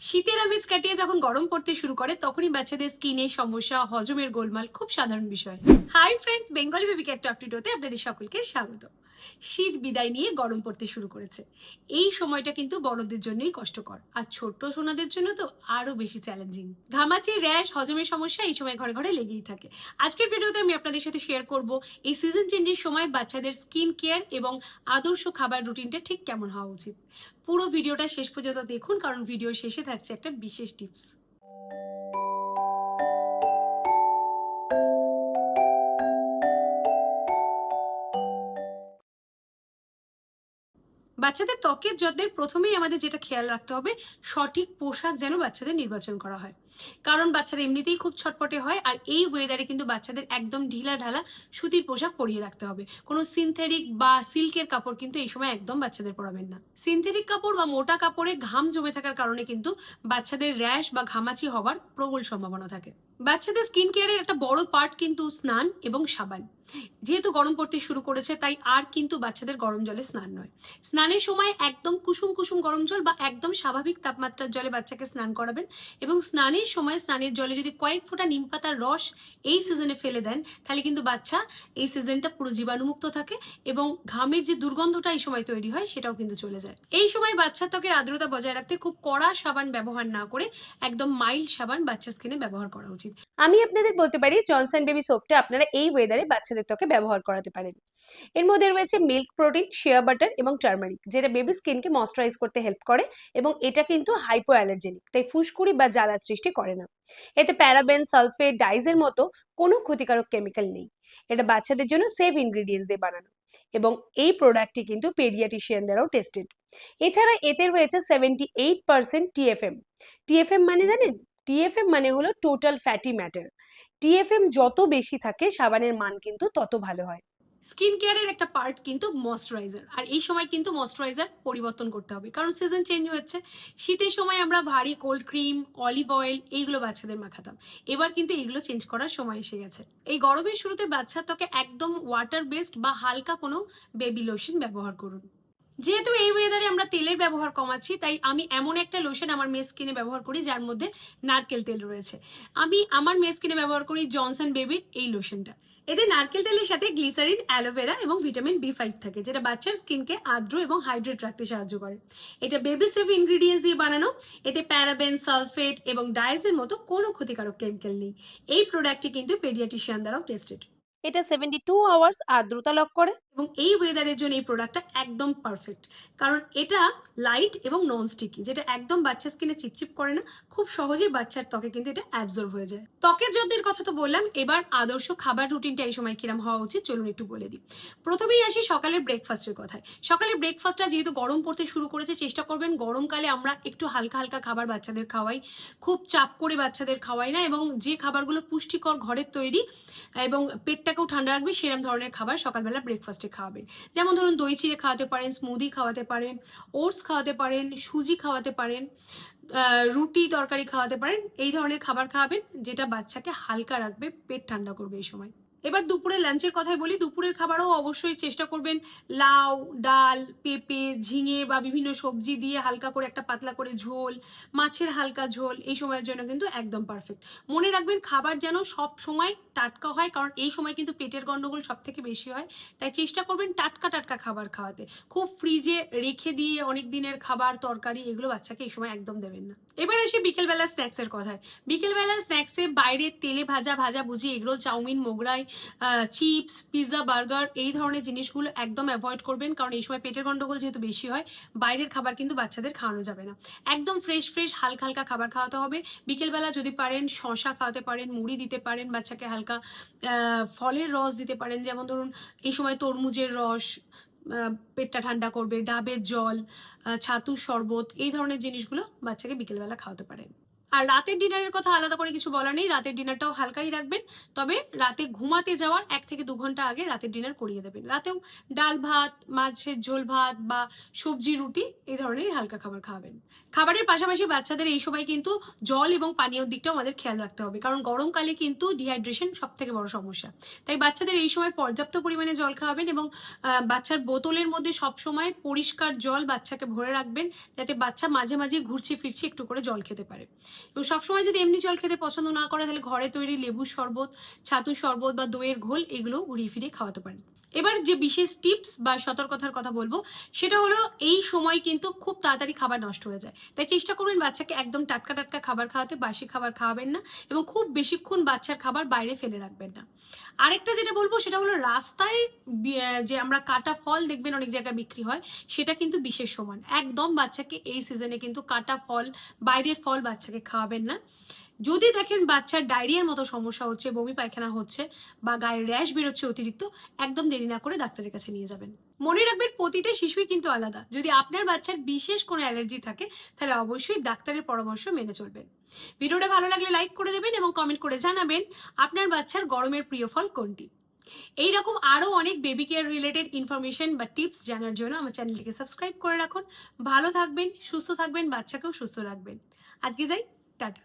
শীতের আমেজ কাটিয়ে যখন গরম পড়তে শুরু করে তখনই বাচ্চাদের স্কিনের সমস্যা, হজমের গোলমাল খুব সাধারণ বিষয়। Hi friends, Bengali baby cat talk টুটোতে আপনাদের সকলকে স্বাগত। শীত বিদায় নিয়ে গরম পড়তে শুরু করেছে। এই সময়টা কিন্তু বড়দের জন্যই কষ্টকর, আর ছোট্ট সোনাদের জন্য তো আরো বেশি চ্যালেঞ্জিং। ঘামাচি, র্যাশ, হজমের সমস্যা এই সময় ঘরে ঘরে লেগেই থাকে। আজকের ভিডিওতে আমি আপনাদের সাথে শেয়ার করব এই সিজন চেঞ্জের সময় বাচ্চাদের স্কিন কেয়ার এবং আদর্শ খাবার রুটিনটা ঠিক কেমন হওয়া উচিত। পুরো ভিডিওটা শেষ পর্যন্ত দেখুন, কারণ ভিডিও শেষে থাকছে একটা বিশেষ টিপস। বাচ্চাদের ত্বকের যত্নের প্রথমেই আমাদের যেটা খেয়াল রাখতে হবে, সঠিক পোশাক যেন বাচ্চাদের নির্বাচন করা হয়। কারণ বাচ্চারা এমনিতেই খুব ছটপটে হয়, আর এই ওয়েদারে কিন্তু বাচ্চাদের একদম ঢিলা ঢালা সুতির পোশাক পরিয়ে রাখতে হবে। কোনো সিনথেটিক বা সিল্কের কাপড় কিন্তু এই সময় একদম বাচ্চাদের পরাবেন না। সিনথেটিক কাপড় বা মোটা কাপড়ে ঘাম জমে থাকার কারণে কিন্তু বাচ্চাদের র্যাশ বা ঘামাচি হওয়ার প্রবল সম্ভাবনা থাকে। বাচ্চাদের স্কিন কেয়ারের একটা বড় পার্ট কিন্তু স্নান এবং সাবান। যেহেতু গরম পড়তে শুরু করেছে, তাই আর কিন্তু বাচ্চাদের গরম জলে স্নান নয়। স্নানের সময় একদম কুসুম কুসুম গরম জল বা একদম স্বাভাবিক তাপমাত্রার জলে বাচ্চাকে স্নান করাবেন। এবং স্নানের সময় স্নানের জলে যদি কয়েক ফোঁটা নিম পাতার রস এই সিজনে ফেলে দেন, তাহলে কিন্তু বাচ্চা এই সিজনটা পুরো জীবাণুমুক্ত থাকে এবং ঘামের যে দুর্গন্ধটা এই সময় তৈরি হয় সেটাও কিন্তু চলে যায়। এই সময় বাচ্চার ত্বকের আর্দ্রতা বজায় রাখতে খুব কড়া সাবান ব্যবহার না করে একদম মাইল্ড সাবান বাচ্চার স্কিনে ব্যবহার করা উচিত। আমি আপনাদের বলতে পারি, জনসন বেবি সোপটা আপনারা এই ওয়েদারে বাচ্চাদের ত্বকে ব্যবহার করাতে পারেন। এর মধ্যে রয়েছে মিল্ক প্রোটিন, শিয়া বাটার এবং টার্মারিক, যেটা বেবি স্কিনকে ময়শ্চারাইজ করতে হেল্প করে এবং এটা কিন্তু হাইপো অ্যালার্জেনিক, তাই ফুসকুড়ি বা জ্বালা সৃষ্টি করে না। এতে প্যারাবেন, সালফেট, ডাইজের মতো কোনো ক্ষতিকারক কেমিক্যাল নেই। এটা বাচ্চাদের জন্য সেফ ইনগ্রিডিয়েন্টস দিয়ে বানানো এবং এই প্রোডাক্টটি কিন্তু পেডিয়াট্রিশিয়ান দ্বারাও টেস্টেড। এছাড়া এতে রয়েছে 78% টিএফএম। টিএফএম মানে জানেন? টিএফএম মানে হলো টোটাল ফ্যাটি ম্যাটার। টিএফএম যত বেশি থাকে সাবানের মান কিন্তু তত ভালো হয়। স্কিন কেয়ারের একটা পার্ট কিন্তু ময়শ্চারাইজার, আর এই সময় কিন্তু ময়শ্চারাইজার পরিবর্তন করতে হবে, কারণ সিজন চেঞ্জ হচ্ছে। শীতের সময় আমরা ভারী কোল্ড ক্রিম, অলিভ অয়েল এইগুলো বাচ্চাদের মাখাতাম। এবার কিন্তু এইগুলো চেঞ্জ করার সময় এসে গেছে। এই গরমের শুরুতে বাচ্চার ত্বকে একদম ওয়াটার বেসড বা হালকা কোনো বেবি লোশন ব্যবহার করুন। যেহেতু এই ওয়েদারে আমরা তেলের ব্যবহার কমাচ্ছি, তাই আমি এমন একটা লোশন আমার মেয়ে স্কিনে ব্যবহার করি যার মধ্যে নারকেল তেল রয়েছে। আমি আমার মেয়ে স্কিনে ব্যবহার করি জনসন বেবির এই লোশনটা। এতে নারকেল তেলের সাথে গ্লিসারিন, অ্যালোভেরা এবং ভিটামিন বি5 থাকে, যেটা বাচ্চার স্কিনকে আর্দ্র এবং হাইড্রেট রাখতে সাহায্য করে। এটা বেবি সেফ ইনগ্রিডিয়েন্টস দিয়ে বানানো। এতে প্যারাবেন, সালফেট এবং ডাইজের মতো কোনো ক্ষতিকারক কেমিক্যাল নেই। এই প্রোডাক্টটি কিন্তু পেডিয়াট্রিশিয়ান দ্বারাও টেস্টেড। এটা 72 আওয়ার্স আর্দ্রতা লক করে এবং এই ওয়েদারের জন্য এই প্রোডাক্টটা একদম পারফেক্ট, কারণ এটা লাইট এবং নন স্টিকি, যেটা একদম বাচ্চার স্কিনে চিপচিপ করে না। খুব সহজেই বাচ্চার ত্বকে কিন্তু এটা অ্যাবজর্ব হয়ে যায়। ত্বকের যত্নের কথা তো বললাম, এবার আদর্শ খাবার রুটিনটা এই সময় কিরম হওয়া উচিত চলুন একটু বলে দিই। প্রথমেই আসি সকালের ব্রেকফাস্টের কথায়। সকালের ব্রেকফাস্টটা যেহেতু গরম পড়তে শুরু করেছে, চেষ্টা করবেন গরমকালে আমরা একটু হালকা হালকা খাবার বাচ্চাদের খাওয়াই, খুব চাপ করে বাচ্চাদের খাওয়াই না, এবং যে খাবারগুলো পুষ্টিকর, ঘরের তৈরি এবং পেটটাকেও ঠান্ডা রাখবে সেরকম ধরনের খাবার সকালবেলা ব্রেকফাস্টে খাওয়াবেন। যেমন ধরুন দই চিড়ে খাওয়াতে পারেন, স্মুদি খাওয়াতে পারেন, ওটস খাওয়াতে পারেন, সুজি খাওয়াতে পারেন, রুটি তরকারি খাওয়াতে পারেন। এই ধরনের খাবার খাওয়াবেন যেটা বাচ্চাকে হালকা রাখবে, পেট ঠান্ডা করবে এই সময়। এবার দুপুরে লাঞ্চের কথাই বলি। দুপুরের খাবারও অবশ্যই চেষ্টা করবেন লাউ, ডাল, পেঁপে, ঝিঙে বা বিভিন্ন সবজি দিয়ে হালকা করে একটা পাতলা করে ঝোল, মাছের হালকা ঝোল এই সময়ের জন্য কিন্তু একদম পারফেক্ট। মনে রাখবেন খাবার যেন সব সময় টাটকা হয়, কারণ এই সময় কিন্তু পেটের গন্ডগোল সব থেকে বেশি হয়। তাই চেষ্টা করবেন টাটকা টাটকা খাবার খাওয়াতে। খুব ফ্রিজে রেখে দিয়ে অনেক দিনের খাবার, তরকারি এগুলো বাচ্চাকে এই সময় একদম দেবেন না। এবার আসি বিকেলবেলা স্ন্যাক্সের কথায়। বিকেলবেলা স্ন্যাক্সে বাইরে তেলে ভাজা ভাজাভুজি, egg roll, chowmein, Mughlai, chips, pizza, burger এই ধরনের জিনিসগুলো একদম অ্যাভয়েড করবেন, কারণ এই সময় পেটের গন্ডগোল যেহেতু বেশি হয়, বাইরের খাবার কিন্তু বাচ্চাদের খাওয়ানো যাবে না। একদম ফ্রেশ ফ্রেশ হালকা হালকা খাবার খাওয়াতে হবে। বিকেলবেলা যদি পারেন শশা খাওয়াতে পারেন, মুড়ি দিতে পারেন বাচ্চাকে, হালকা ফলের রস দিতে পারেন, যেমন ধরুন এই সময় তরমুজের রস পেটটা ঠান্ডা করবে, ডাবের জল, ছাতুর শরবত এই ধরনের জিনিসগুলো বাচ্চাকে বিকেলবেলা খাওয়াতে পারেন। আর রাতের ডিনারের কথা আলাদা করে কিছু বলার নেই, রাতের ডিনারটাও হালকাই রাখবেন। তবে রাতে ঘুমাতে যাওয়ার 1 থেকে 2 ঘন্টা আগে রাতের ডিনার করিয়ে দেবেন। রাতেও ডাল ভাত, মাছের ঝোল ভাত বা সবজি রুটি এই ধরনের হালকা খাবার খাওয়াবেন। খাবারের পাশাপাশি বাচ্চাদের এই সময় কিন্তু জল এবং পানীয়র দিকটাও আমাদের খেয়াল রাখতে হবে, কারণ গরমকালে কিন্তু ডিহাইড্রেশন সব থেকে বড় সমস্যা। তাই বাচ্চাদের এই সময় পর্যাপ্ত পরিমাণে জল খাওয়াবেন এবং বাচ্চার বোতলের মধ্যে সবসময় পরিষ্কার জল বাচ্চাকে ভরে রাখবেন, যাতে বাচ্চা মাঝে মাঝে ঘুরছে ফিরছে একটু করে জল খেতে পারে। এবং সবসময় যদি এমনি জল খেতে পছন্দ না করে, তাহলে ঘরে তৈরি লেবুর শরবত, ছাতুর শরবত বা দইয়ের ঘোল এগুলো উড়িয়ে ফিরিয়ে খাওয়াতে পারেন। এবার যে বিশেষ টিপস বা সতর্কতার কথা বলবো সেটা হলো, এই সময় কিন্তু খুব তাড়াতাড়ি খাবার নষ্ট হয়ে যায়। তাই চেষ্টা করবেন বাচ্চাকে একদম টাটকা টাটকা খাবার খাওয়াতে, বাসি খাবার খাওয়াবেন না এবং খুব বেশিক্ষণ বাচ্চার খাবার বাইরে ফেলে রাখবেন না। আরেকটা যেটা বলবো সেটা হলো, রাস্তায় যে আমরা কাটা ফল দেখবেন অনেক জায়গায় বিক্রি হয়, সেটা কিন্তু বিশেষ সমান। একদম বাচ্চাকে এই সিজনে কিন্তু কাটা ফল, বাইরের ফল বাচ্চাকে খাওয়াবেন না। যদি দেখেন বাচ্চার ডায়রিয়ার মতো সমস্যা হচ্ছে, বমি পায়খানা হচ্ছে বা গায়ে র্যাশ বেরোচ্ছে অতিরিক্ত, একদম দেরি না করে ডাক্তারের কাছে নিয়ে যাবেন। মনে রাখবেন প্রতিটা শিশুই কিন্তু আলাদা। যদি আপনার বাচ্চার বিশেষ কোনো অ্যালার্জি থাকে, তাহলে অবশ্যই ডাক্তারের পরামর্শ মেনে চলবেন। ভিডিওটা ভালো লাগলে লাইক করে দেবেন এবং কমেন্ট করে জানাবেন আপনার বাচ্চার গরমের প্রিয় ফল কোনটি। এইরকম আরো অনেক বেবি কেয়ার রিলেটেড ইনফরমেশন বা টিপস জানার জন্য আমার চ্যানেলটিকে সাবস্ক্রাইব করে রাখুন। ভালো থাকবেন, সুস্থ থাকবেন, বাচ্চাকেও সুস্থ রাখবেন। আজকে যাই, টাটা।